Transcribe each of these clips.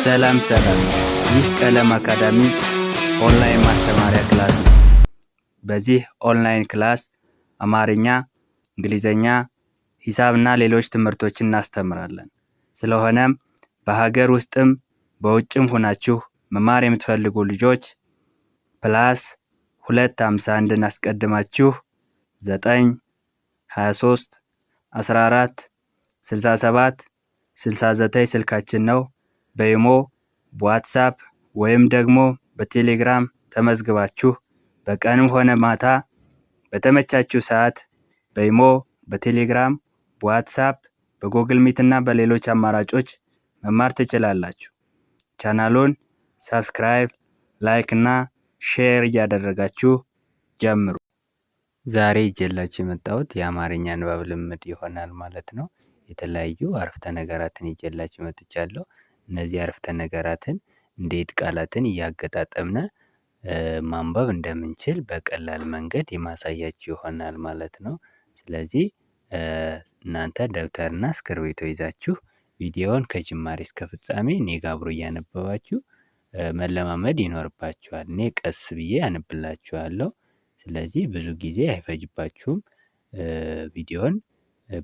ሰላም ሰላም፣ ይህ ቀለም አካዳሚ ኦንላይን ማስተማሪያ ክላስ ነው። በዚህ ኦንላይን ክላስ አማርኛ፣ እንግሊዘኛ፣ ሂሳብና ሌሎች ትምህርቶችን እናስተምራለን። ስለሆነም በሀገር ውስጥም በውጭም ሆናችሁ መማር የምትፈልጉ ልጆች +251 አስቀድማችሁ 9 23 14 67 69 ስልካችን ነው። በኢሞ፣ በዋትስአፕ ወይም ደግሞ በቴሌግራም ተመዝግባችሁ በቀንም ሆነ ማታ በተመቻችሁ ሰዓት በኢሞ፣ በቴሌግራም፣ በዋትስአፕ፣ በጎግል ሚት እና በሌሎች አማራጮች መማር ትችላላችሁ። ቻናሉን ሰብስክራይብ፣ ላይክ እና ሼር እያደረጋችሁ ጀምሩ። ዛሬ ይዤላችሁ የመጣሁት የአማርኛ ንባብ ልምምድ ይሆናል ማለት ነው። የተለያዩ አረፍተ ነገራትን ይዤላችሁ መጥቻለሁ። እነዚህ አረፍተ ነገራትን እንዴት ቃላትን እያገጣጠምነ ማንበብ እንደምንችል በቀላል መንገድ የማሳያችሁ ይሆናል ማለት ነው። ስለዚህ እናንተ ደብተርና እስክርቢቶ ይዛችሁ ቪዲዮውን ከጅማሬ እስከ ፍጻሜ እኔ ጋር አብሮ እያነበባችሁ መለማመድ ይኖርባችኋል። እኔ ቀስ ብዬ አነብላችኋለሁ። ስለዚህ ብዙ ጊዜ አይፈጅባችሁም። ቪዲዮውን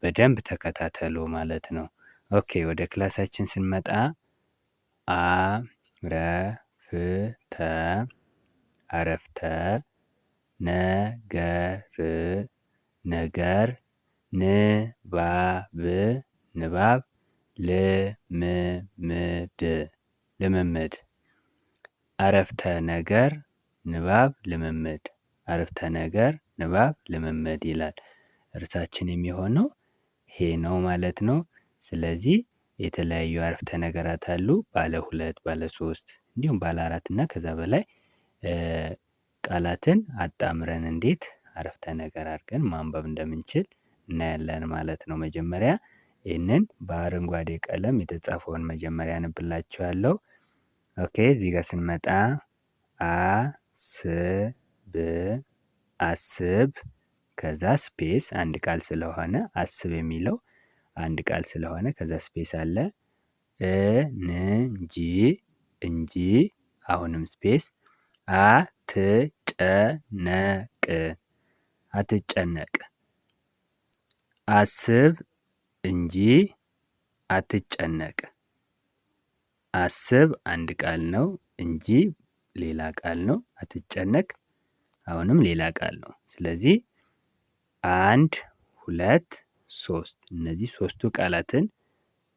በደንብ ተከታተሉ ማለት ነው። ኦኬ፣ ወደ ክላሳችን ስንመጣ አረፍተ አረፍተ ነገር ንባብ ልምምድ አረፍተ ነገር ንባብ ልምምድ አረፍተ ነገር ንባብ ልምምድ ይላል። እርሳችን የሚሆነው ይሄ ነው ማለት ነው። ስለዚህ የተለያዩ አረፍተ ነገራት አሉ። ባለ 2፣ ባለ 3 እንዲሁም ባለ 4 እና ከዛ በላይ ቃላትን አጣምረን እንዴት አረፍተ ነገር አድርገን ማንበብ እንደምንችል እናያለን ማለት ነው። መጀመሪያ ይህንን በአረንጓዴ ቀለም የተጻፈውን መጀመሪያ አነብላችኋለሁ። ኦኬ፣ እዚህ ጋር ስንመጣ አስብ ከዛ ስፔስ አንድ ቃል ስለሆነ አስብ የሚለው አንድ ቃል ስለሆነ ከዛ ስፔስ አለ። እንጂ አሁንም ስፔስ አትጨነቅ አስብ እንጂ አትጨነቅ። አስብ አንድ ቃል ነው፣ እንጂ ሌላ ቃል ነው፣ አትጨነቅ አሁንም ሌላ ቃል ነው። ስለዚህ 1 2 3 እነዚህ ሶስቱ ቃላትን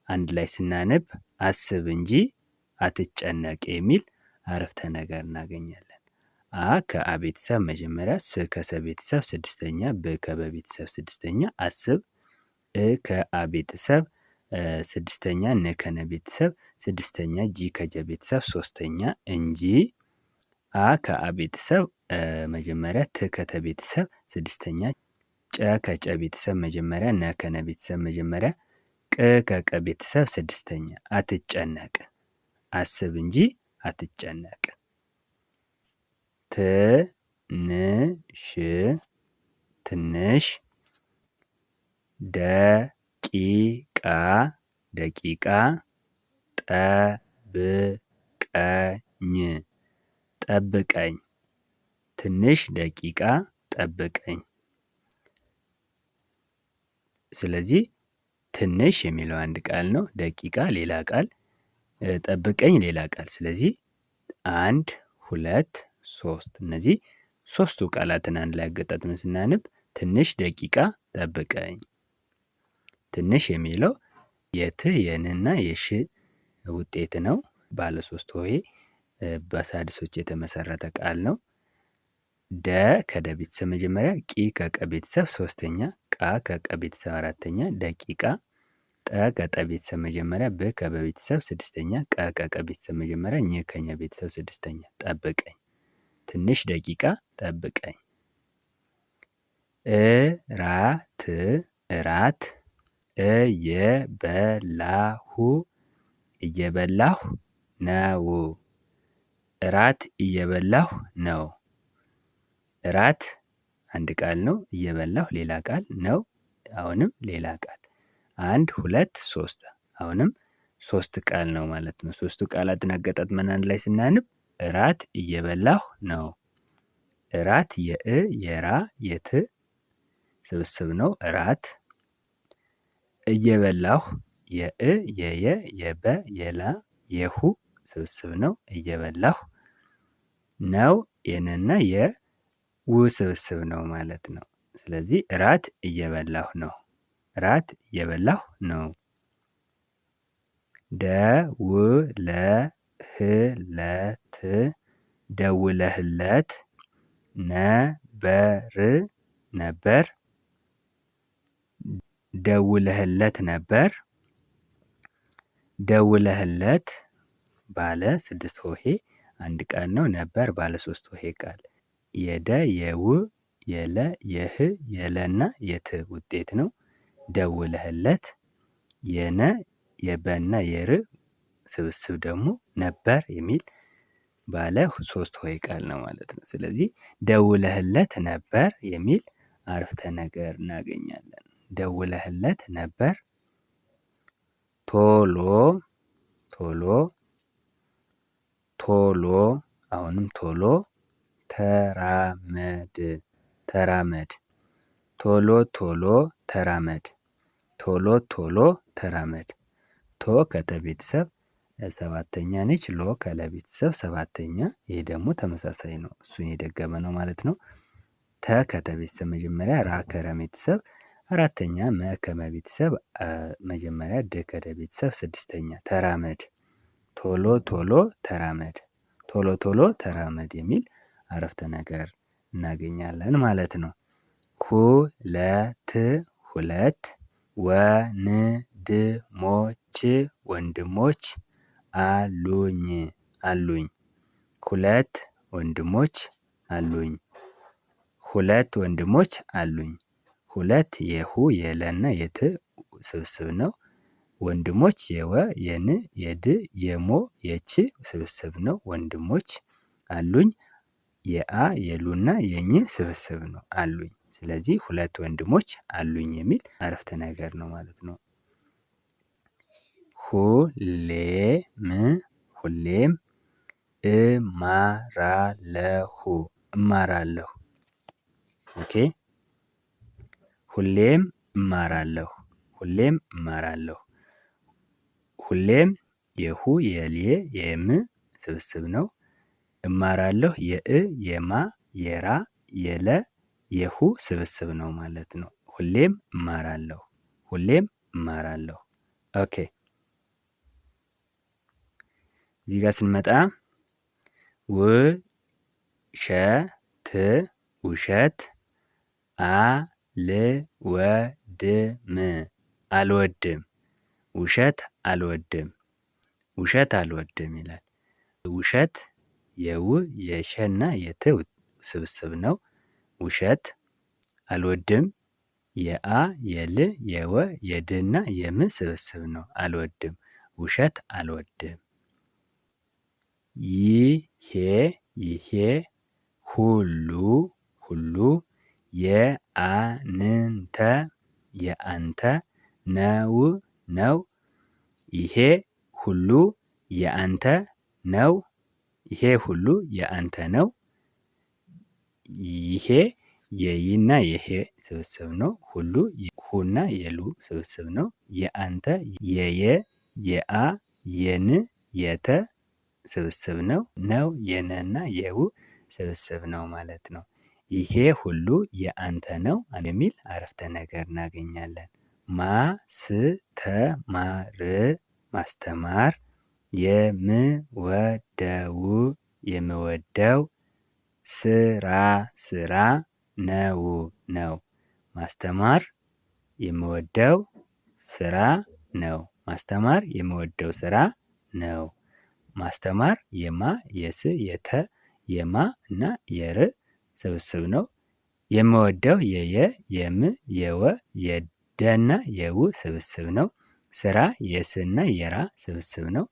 አንድ ላይ ስናነብ አስብ እንጂ አትጨነቅ የሚል አረፍተ ነገር እናገኛለን። አ ከአ ቤተሰብ መጀመሪያ፣ ስ ከሰ ቤተሰብ ስድስተኛ፣ ብ ከበ ቤተሰብ ስድስተኛ፣ አስብ። ከአ ቤተሰብ ስድስተኛ፣ ን ከነ ቤተሰብ ስድስተኛ፣ ጂ ከጀ ቤተሰብ ሶስተኛ፣ እንጂ። አ ከአ ቤተሰብ መጀመሪያ፣ ት ከተ ቤተሰብ ስድስተኛ፣ ጨ ከጨ ቤተሰብ መጀመሪያ፣ ነ ከነ ቤተሰብ መጀመሪያ፣ ቅ ከቀ ቤተሰብ ስድስተኛ። አትጨነቅ አስብ እንጂ አትጨነቅ። ትንሽ ደቂቃ ጠብቀኝ ትንሽ ደቂቃ ጠብቀኝ። ስለዚህ ትንሽ የሚለው አንድ ቃል ነው፣ ደቂቃ ሌላ ቃል፣ ጠብቀኝ ሌላ ቃል። ስለዚህ 1 2 3 እነዚህ ሶስቱ ቃላትን አንድ ላይ አገጣጥመን ስናነብ ትንሽ ደቂቃ ጠብቀኝ። ትንሽ የሚለው የት የንና የሽ ውጤት ነው። ባለ 3 ሆሄ በሳድሶች የተመሰረተ ቃል ነው። ደ ከደ ቤተሰብ መጀመሪያ፣ ቂ ከቀ ቤተሰብ ሶስተኛ፣ ቃ ከቀ ቤተሰብ አራተኛ፣ ደቂቃ። ጠ ከጠ ቤተሰብ መጀመሪያ፣ ብ ከበ ቤተሰብ ስድስተኛ፣ ቀ ከቀ ቤተሰብ መጀመሪያ፣ ኝ ከኘ ቤተሰብ ስድስተኛ። ጠብቀኝ ትንሽ ደቂቃ ጠብቀኝ። እራት እየበላሁ ነው። እራት እየበላሁ ነው። እራት አንድ ቃል ነው፣ እየበላሁ ሌላ ቃል ነው፣ አሁንም ሌላ ቃል። 1 2 3 አሁንም ሶስት ቃል ነው ማለት ነው። ሶስቱ ቃላትን አገጣጥመን አንድ ላይ ስናነብ እራት እየበላሁ ነው። እራት የእ የራ የት ስብስብ ነው። እራት እየበላሁ የእ የየ የበ የላ የሁ ስብስብ ነው። እየበላሁ ነው የነና የው ስብስብ ነው ማለት ነው። ስለዚህ እራት እየበላሁ ነው። እራት እየበላሁ ነው። ደውለህለት ደውለህለት ነበር ነበር ደውለህለት ነበር ደውለህለት ባለ ስድስት ሆሄ አንድ ቃል ነው። ነበር ባለ ሶስት ሆሄ ቃል የደ የው የለ የህ የለና የት ውጤት ነው። ደውለህለት የነ የበና የር ስብስብ ደግሞ ነበር የሚል ባለ ሶስት ሆሄ ቃል ነው ማለት ነው። ስለዚህ ደውለህለት ነበር የሚል አረፍተ ነገር እናገኛለን። ደውለህለት ነበር። ቶሎ ቶሎ ቶሎ አሁንም ቶሎ ተራመድ ተራመድ ቶሎ ቶሎ ተራመድ ቶሎ ቶሎ ተራመድ ቶ ከተ ቤተሰብ ሰባተኛ ነች። ሎ ከለ ቤተሰብ ሰባተኛ። ይሄ ደግሞ ተመሳሳይ ነው። እሱን የደገመ ነው ማለት ነው። ተ ከተ ቤተሰብ መጀመሪያ፣ ራ ከረ ቤተሰብ አራተኛ፣ መ ከመ ቤተሰብ መጀመሪያ፣ ድ ከደ ቤተሰብ ስድስተኛ። ተራመድ ቶሎ ቶሎ ተራመድ ቶሎ ቶሎ ተራመድ የሚል አረፍተ ነገር እናገኛለን ማለት ነው። ሁለት ሁለት ወንድሞች አሉኝ አሉኝ ሁለት ወንድሞች አሉኝ ሁለት ወንድሞች አሉኝ። ሁለት የሁ የለና የት ስብስብ ነው። ወንድሞች የወ የን የድ የሞ የች ስብስብ ነው። ወንድሞች አሉኝ የአ የሉና የኝ ስብስብ ነው አሉኝ። ስለዚህ ሁለት ወንድሞች አሉኝ የሚል አረፍተ ነገር ነው ማለት ነው። ሁሌም እማራለሁ እማራለሁ። ኦኬ ሁሌም እማራለሁ ሁሌም እማራለሁ። ሁሌም የሁ የልየ የም ስብስብ ነው። እማራለሁ የእ የማ የራ የለ የሁ ስብስብ ነው ማለት ነው። ሁሌም እማራለሁ ሁሌም እማራለሁ። ኦኬ እዚህ ጋር ስንመጣ ውሸት ውሸት አልወድም አልወድም ውሸት አልወድም ውሸት አልወድም ይላል። ውሸት የው የሸና የት ስብስብ ነው። ውሸት አልወድም የአ የል የወ የድና የም ስብስብ ነው። አልወድም ውሸት አልወድም። ይሄ ሁሉ የአንተ ነው። ይሄ ሁሉ የአንተ ነው። ይሄ ሁሉ የአንተ ነው። ይሄ የይና የሄ ስብስብ ነው። ሁሉ ሁና የሉ ስብስብ ነው። የአንተ የየ የአ የን የተ ስብስብ ነው። የነና የው ስብስብ ነው ማለት ነው። ይሄ ሁሉ የአንተ ነው የሚል አረፍተ ነገር እናገኛለን። ማስተማር የምወደው ስራ ነው። ማስተማር የምወደው ስራ ነው። ማስተማር የምወደው ስራ ነው። ማስተማር የማ የስ የተ የማ እና የር ስብስብ ነው። የምወደው የየ የም የወ የደና የው ስብስብ ነው። ስራ የስና የራ ስብስብ ነው።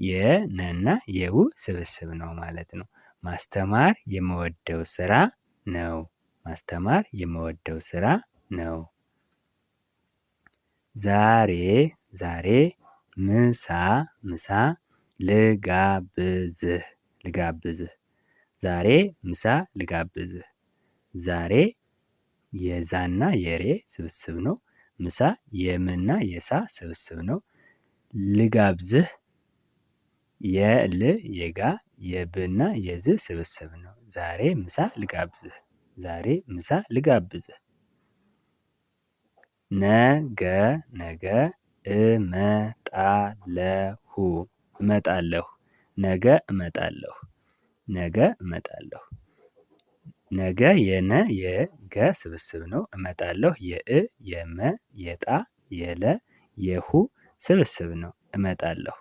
የነና የው ስብስብ ነው ማለት ነው። ማስተማር የምወደው ስራ ነው። ማስተማር የምወደው ስራ ነው። ዛሬ ምሳ ምሳ ልጋብዝህ ዛሬ ምሳ ልጋብዝህ። ዛሬ የዛና የሬ ስብስብ ነው። ምሳ የምና የሳ ስብስብ ነው። ልጋብዝህ የል የጋ የብና የዝ ስብስብ ነው። ዛሬ ምሳ ልጋብዝህ። ነገ እመጣለሁ። ነገ የነ የገ ስብስብ ነው። እመጣለሁ የእ የመ የጣ የለ የሁ ስብስብ ነው። እመጣለሁ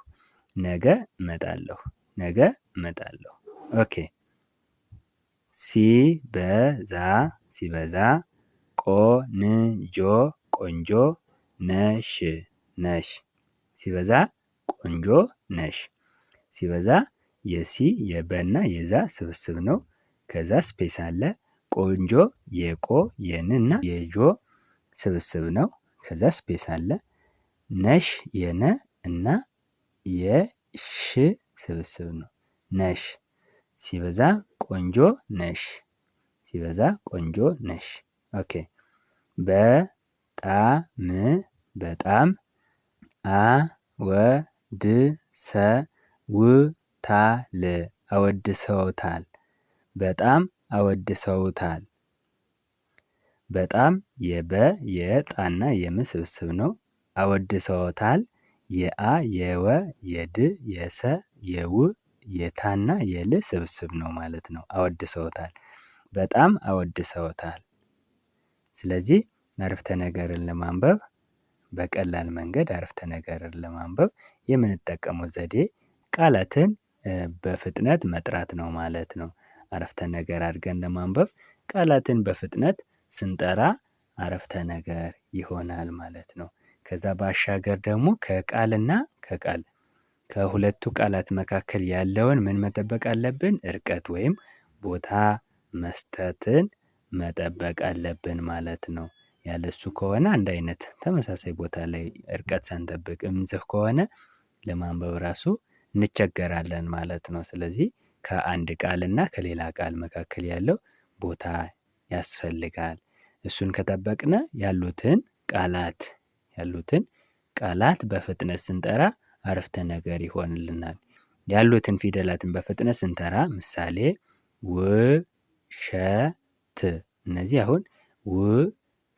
ነገ እመጣለሁ። ኦኬ። ሲበዛ ቆንጆ ነሽ። ሲበዛ ቆንጆ ነሽ። ሲበዛ የሲ የበና የዛ ስብስብ ነው። ከዛ ስፔስ አለ። ቆንጆ የቆ የንና የጆ ስብስብ ነው። ከዛ ስፔስ አለ። ነሽ የነ እና የሽ ስብስብ ነው። ነሽ ሲበዛ ቆንጆ ነሽ። ኦኬ። በጣም አወድሰውታል። በጣም አወድሰውታል። በጣም የበ የጣና የም ስብስብ ነው። አወድሰውታል የአ የወ የድ የሰ የው የታና የል ስብስብ ነው ማለት ነው። አወድሰውታል በጣም አወድሰውታል። ስለዚህ አረፍተ ነገርን ለማንበብ በቀላል መንገድ አረፍተ ነገርን ለማንበብ የምንጠቀመው ዘዴ ቃላትን በፍጥነት መጥራት ነው ማለት ነው። አረፍተ ነገር አድርገን ለማንበብ ቃላትን በፍጥነት ስንጠራ አረፍተ ነገር ይሆናል ማለት ነው። ከዛ ባሻገር ደግሞ ከቃልና ከሁለቱ ቃላት መካከል ያለውን ምን መጠበቅ አለብን? እርቀት ወይም ቦታ መስጠትን መጠበቅ አለብን ማለት ነው። ያለሱ ከሆነ አንድ አይነት ተመሳሳይ ቦታ ላይ እርቀት ሳንጠብቅ እምንጽፍ ከሆነ ለማንበብ ራሱ እንቸገራለን ማለት ነው። ስለዚህ ከአንድ ቃል እና ከሌላ ቃል መካከል ያለው ቦታ ያስፈልጋል። እሱን ከጠበቅን ያሉትን ቃላት በፍጥነት ስንጠራ አረፍተ ነገር ይሆንልናል። ያሉትን ፊደላትን በፍጥነት ስንጠራ ምሳሌ ውሸት እነዚህ አሁን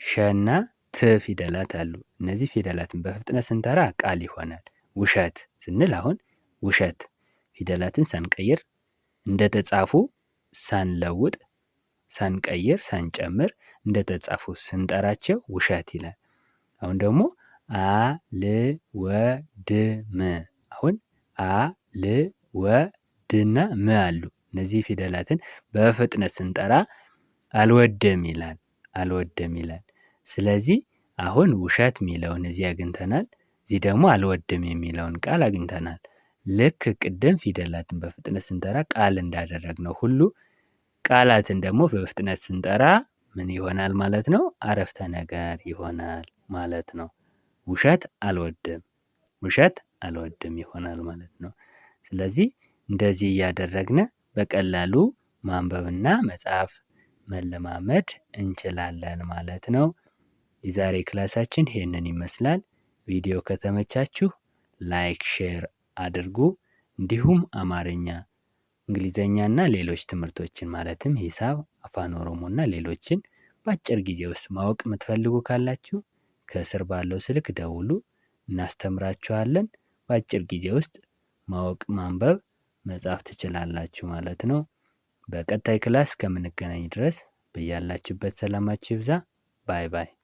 ሸና ት ፊደላት አሉ። እነዚህ ፊደላትን በፍጥነት ስንጠራ ቃል ይሆናል። ውሸት ስንል አሁን ውሸት ፊደላትን ሳንቀይር እንደተጻፉ ሳንለውጥ ሳንቀይር ሳንጨምር እንደተጻፉ ስንጠራቸው ውሸት ይላል። አሁን ደግሞ አልወድም አሁን አልወድና ም አሉ። እነዚህ ፊደላትን በፍጥነት ስንጠራ አልወድም ይላል። ስለዚህ አሁን ውሸት የሚለውን እዚህ አግኝተናል። እዚህ ደግሞ አልወድም የሚለውን ቃል አግኝተናል። ልክ ቅድም ፊደላትን በፍጥነት ስንጠራ ቃል እንዳደረግነው ሁሉ ቃላትን ደግሞ በፍጥነት ስንጠራ ምን ይሆናል ማለት ነው? አረፍተ ነገር ይሆናል ማለት ነው። ውሸት አልወድም ይሆናል ማለት ነው። ስለዚህ እንደዚህ እያደረግን በቀላሉ ማንበብና መጻፍ መለማመድ እንችላለን ማለት ነው። የዛሬ ክላሳችን ይሄንን ይመስላል። ቪዲዮ ከተመቻችሁ ላይክ፣ ሼር አድርጉ። እንዲሁም አማርኛ፣ እንግሊዘኛና ሌሎች ትምህርቶችን ማለትም ሂሳብ፣ አፋን ኦሮሞና ሌሎችን በአጭር ጊዜ ውስጥ ማወቅ የምትፈልጉ ካላችሁ ከስር ባለው ስልክ ደውሉ፣ እናስተምራችኋለን። በአጭር ጊዜ ውስጥ ማወቅ፣ ማንበብ፣ መጻፍ ትችላላችሁ ማለት ነው። በቀጣይ ክላስ እስከምንገናኝ ድረስ በያላችሁበት ሰላማችሁ ይብዛ። ባይ ባይ።